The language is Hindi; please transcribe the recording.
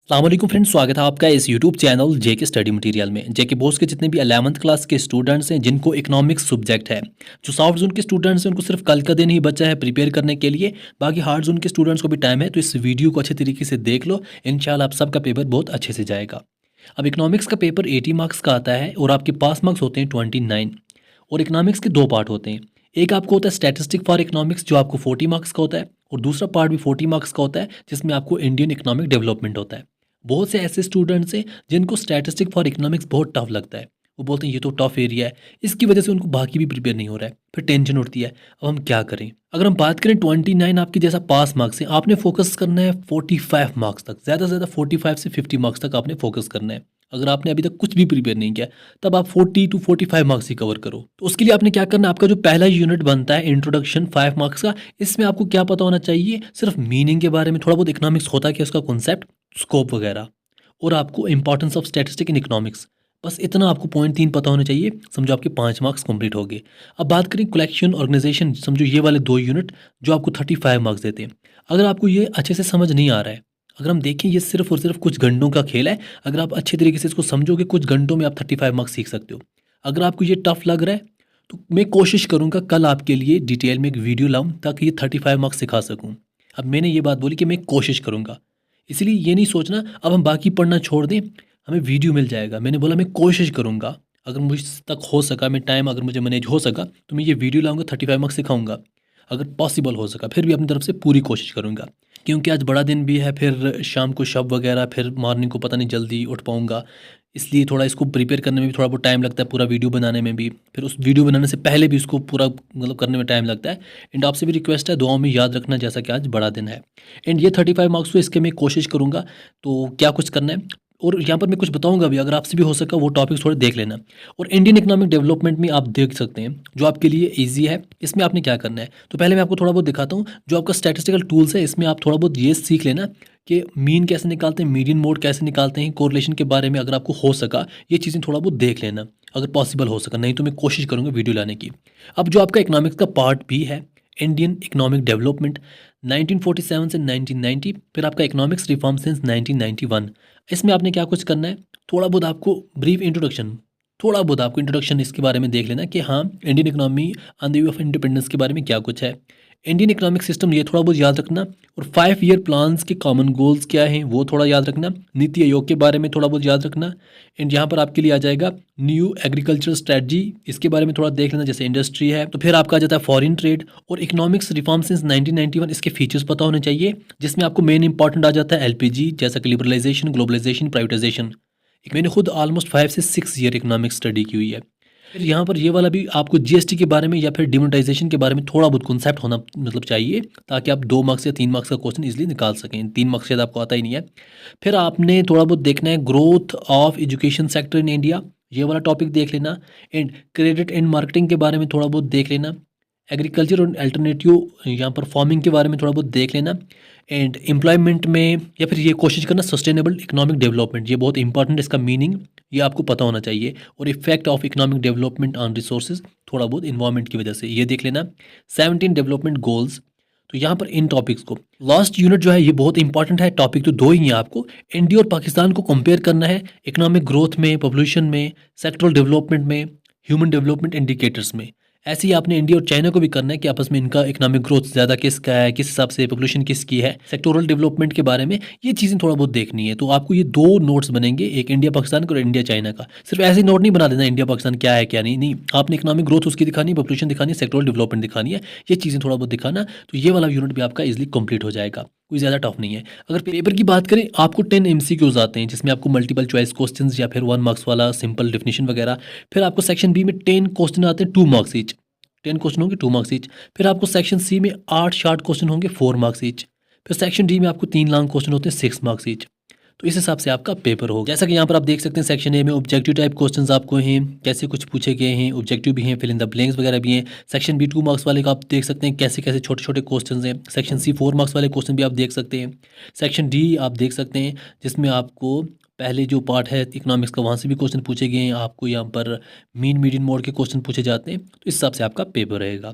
अस्सलाम वालेकुम फ्रेंड्स, स्वागत है आपका इस यूट्यूब चैनल जेके स्टडी मटेरियल में। जेके बोर्ड्स के जितने भी 11th क्लास के स्टूडेंट्स हैं जिनको इकोनॉमिक्स सब्जेक्ट है, जो सॉफ्ट जोन के स्टूडेंट्स हैं उनको सिर्फ कल का दिन ही बचा है प्रिपेयर करने के लिए। बाकी हार्ड जोन के स्टूडेंट्स को भी टाइम है, तो इस वीडियो को अच्छे तरीके से देख लो। इंशाल्लाह आप सबका पेपर बहुत अच्छे से जाएगा। अब इकोनॉमिक्स का पेपर 80 मार्क्स का आता है और आपके पास मार्क्स होते हैं 29। और इकोनॉमिक्स के दो पार्ट होते हैं। एक आपको होता है स्टैटिस्टिक फॉर इकोनॉमिक्स जो आपको 40 मार्क्स का होता है, और दूसरा पार्ट भी 40 मार्क्स का होता है जिसमें आपको इंडियन इकोनॉमिक डेवलपमेंट होता है। बहुत से ऐसे स्टूडेंट्स हैं जिनको स्टैटिस्टिक फॉर इकोनॉमिक्स बहुत टफ लगता है। वो बोलते हैं ये तो टफ एरिया है, इसकी वजह से उनको बाकी भी प्रिपेयर नहीं हो रहा है। फिर टेंशन उठती है, अब हम क्या करें। अगर हम बात करें 29 आपकी जैसा पास मार्क्स है, आपने फोकस करना है 45 मार्क्स तक, ज़्यादा से ज़्यादा 45 से 50 मार्क्स तक आपने फोकस करना है। अगर आपने अभी तक कुछ भी प्रिपेयर नहीं किया तब आप 40 टू 45 मार्क्स ही कवर करो। तो उसके लिए आपने क्या करना है, आपका जो पहला यूनिट बनता है इंट्रोडक्शन 5 मार्क्स का, इसमें आपको क्या पता होना चाहिए, सिर्फ मीनिंग के बारे में, थोड़ा बहुत इकोनॉमिक्स होता है क्या, उसका कॉन्सेप्ट, स्कोप वगैरह, और आपको importance of statistic in economics. बस इतना आपको पॉइंट 3 पता होने चाहिए, समझो आपके 5 मार्क्स कंप्लीट हो गए। अब बात करें कलेक्शन ऑर्गेनाइजेशन, समझो ये वाले 2 यूनिट जो आपको 35 मार्क्स देते हैं। अगर आपको ये अच्छे से समझ नहीं आ रहा है, अगर हम देखें ये सिर्फ और सिर्फ कुछ घंटों का खेल है, अगर आप अच्छे तरीके से इसको समझोगे कुछ घंटों में आप 35 मार्क्स सीख सकते हो। अगर आपको ये टफ लग रहा है तो मैं कोशिश करूँगा कल आपके लिए डिटेल में एक वीडियो लाऊं ताकि ये 35 मार्क्स सिखा सकूँ। अब मैंने ये बात बोली कि मैं कोशिश करूँगा, इसलिए ये नहीं सोचना अब हम बाकी पढ़ना छोड़ दें, हमें वीडियो मिल जाएगा। मैंने बोला मैं कोशिश करूँगा, अगर मुझ तक हो सका, मैं टाइम अगर मुझे मैनेज हो सका तो मैं ये वीडियो लाऊंगा, 35 मार्क्स सिखाऊंगा। अगर पॉसिबल हो सका फिर भी अपनी तरफ से पूरी कोशिश करूँगा, क्योंकि आज बड़ा दिन भी है, फिर शाम को शब वगैरह, फिर मॉर्निंग को पता नहीं जल्दी उठ पाऊँगा। इसलिए थोड़ा इसको प्रिपेयर करने में भी थोड़ा बहुत टाइम लगता है, पूरा वीडियो बनाने में भी, फिर उस वीडियो बनाने से पहले भी उसको पूरा मतलब करने में टाइम लगता है। एंड आपसे भी रिक्वेस्ट है, दुआओं में याद रखना जैसा कि आज बड़ा दिन है। एंड ये 35 मार्क्स को इसके मैं कोशिश करूँगा। तो क्या कुछ करना है, और यहाँ पर मैं कुछ बताऊँगा भी, अगर आपसे भी हो सका वो टॉपिक्स थोड़े देख लेना। और इंडियन इकोनॉमिक डेवलपमेंट में आप देख सकते हैं जो आपके लिए ईजी है, इसमें आपने क्या करना है। तो पहले मैं आपको थोड़ा बहुत दिखाता हूँ, जो आपका स्टैटिस्टिकल टूल्स है इसमें आप थोड़ा बहुत ये सीख लेना कि मीन कैसे निकालते हैं, मीडियन मोड कैसे निकालते हैं, कोरिलेशन के बारे में अगर आपको हो सका ये चीज़ें थोड़ा बहुत देख लेना, अगर पॉसिबल हो सका। नहीं तो मैं कोशिश करूँगा वीडियो लाने की। अब जो आपका इकोनॉमिक्स का पार्ट भी है, इंडियन इकोनॉमिक डेवलपमेंट 1947 से 1990, फिर आपका इकोनॉमिक्स रिफॉर्म सिंस 1991। इसमें आपने क्या कुछ करना है, थोड़ा बहुत आपको ब्रीफ इंट्रोडक्शन, थोड़ा बहुत आपको इंट्रोडक्शन इसके बारे में देख लेना कि हाँ Indian economy on the way of independence के बारे में क्या कुछ है, इंडियन इकोनॉमिक सिस्टम ये थोड़ा बहुत याद रखना, और 5 ईयर प्लान्स के कॉमन गोल्स क्या हैं वो थोड़ा याद रखना, नीति आयोग के बारे में थोड़ा बहुत याद रखना। एंड यहाँ पर आपके लिए आ जाएगा न्यू एग्रीकल्चर स्ट्रेटजी, इसके बारे में थोड़ा देख लेना, जैसे इंडस्ट्री है। तो फिर आपका आ जाता है फॉरेन ट्रेड और इकोनॉमिक्स रिफॉर्म सिंस 1991, इसके फीचर्स पता होने चाहिए, जिसमें आपको मेन इंपॉर्टेंट आ जाता है एलपीजी, जैसा कि लिबरलाइजेशन, ग्लोबलाइजेशन, प्राइवेटाइजेशन। मैंने खुद ऑलमोस्ट 5 से 6 ईयर इकोनॉमिक्स स्टडी की हुई है। फिर यहाँ पर ये वाला भी आपको जीएसटी के बारे में या फिर डिमोनेटाइजेशन के बारे में थोड़ा बहुत कॉन्सेप्ट होना मतलब चाहिए, ताकि आप 2 मार्क्स या 3 मार्क्स का क्वेश्चन इजीली निकाल सकें। 3 मार्क्स शायद आपको आता ही नहीं है। फिर आपने थोड़ा बहुत देखना है growth of education sector in India, ये वाला टॉपिक देख लेना। एंड क्रेडिट एंड मार्केटिंग के बारे में थोड़ा बहुत देख लेना। एग्रीकल्चर और अल्टरनेटिव यहाँ पर फार्मिंग के बारे में थोड़ा बहुत देख लेना। एंड एम्प्लॉयमेंट में या फिर ये कोशिश करना सस्टेनेबल इकोनॉमिक डेवलपमेंट, ये बहुत इंपॉर्टेंट, इसका मीनिंग ये आपको पता होना चाहिए। और effect of economic development on resources, थोड़ा बहुत इन्वायरमेंट की वजह से, ये देख लेना। 17 डेवलपमेंट गोल्स, तो यहाँ पर इन टॉपिक्स को, लास्ट यूनिट जो है ये बहुत इंपॉर्टेंट है। टॉपिक तो 2 ही हैं, आपको इंडिया और पाकिस्तान को कंपेयर करना है इकोनॉमिक ग्रोथ में, पॉपुलेशन में, सेक्टरल डेवलपमेंट में, ह्यूमन डेवलपमेंट इंडिकेटर्स में। ऐसे ही आपने इंडिया और चाइना को भी करना है कि आपस में इनका इकोनॉमिक ग्रोथ ज़्यादा किसका है, किस हिसाब से पॉपुलेशन किसकी है, सेक्टोरल डेवलपमेंट के बारे में ये चीज़ें थोड़ा बहुत देखनी है। तो आपको ये 2 नोट्स बनेंगे, एक इंडिया पाकिस्तान का और इंडिया चाइना का। सिर्फ ऐसे नोट नहीं बना देना इंडिया पाकिस्तान क्या है क्या नहीं, नहीं, आपने इकोनॉमिक ग्रोथ उसकी दिखानी है, पॉपुलेशन दिखानी है, सेक्टोरल डेवलपमेंट दिखानी है, ये चीज़ें थोड़ा बहुत दिखाना। तो ये वाला यूनिट भी आपका इजीली कंप्लीट हो जाएगा, कोई ज़्यादा टफ नहीं है। अगर पेपर की बात करें, आपको 10 एमसीक्यूज आते हैं, जिसमें आपको मल्टीपल चॉइस क्वेश्चंस या फिर 1 मार्क्स वाला सिंपल डेफिनेशन वगैरह। फिर आपको सेक्शन बी में 10 क्वेश्चन आते हैं, 2 मार्क्स ईच, 10 क्वेश्चन होंगे 2 मार्क्स ईच। फिर आपको सेक्शन सी में 8 शार्ट क्वेश्चन होंगे 4 मार्क्स ईच। फिर सेक्शन डी में आपको 3 लॉन्ग क्वेश्चन होते हैं 6 मार्क्स ईच। तो इस हिसाब से आपका पेपर होगा। जैसा कि यहाँ पर आप देख सकते हैं सेक्शन ए में ऑब्जेक्टिव टाइप क्वेश्चंस आपको हैं, कैसे कुछ पूछे गए हैं, ऑब्जेक्टिव भी हैं, फिल इन द ब्लैंक्स वगैरह भी हैं। सेक्शन बी 2 मार्क्स वाले का आप देख सकते हैं कैसे कैसे छोटे छोटे क्वेश्चन हैं। सेक्शन सी 4 मार्क्स वाले क्वेश्चन भी आप देख सकते हैं। सेक्शन डी आप देख सकते हैं जिसमें आपको पहले जो पार्ट है इकोनॉमिक्स का, वहाँ से भी क्वेश्चन पूछे गए हैं। आपको यहाँ पर मीन मीडियन मोड के क्वेश्चन पूछे जाते हैं। तो इस हिसाब से आपका पेपर रहेगा।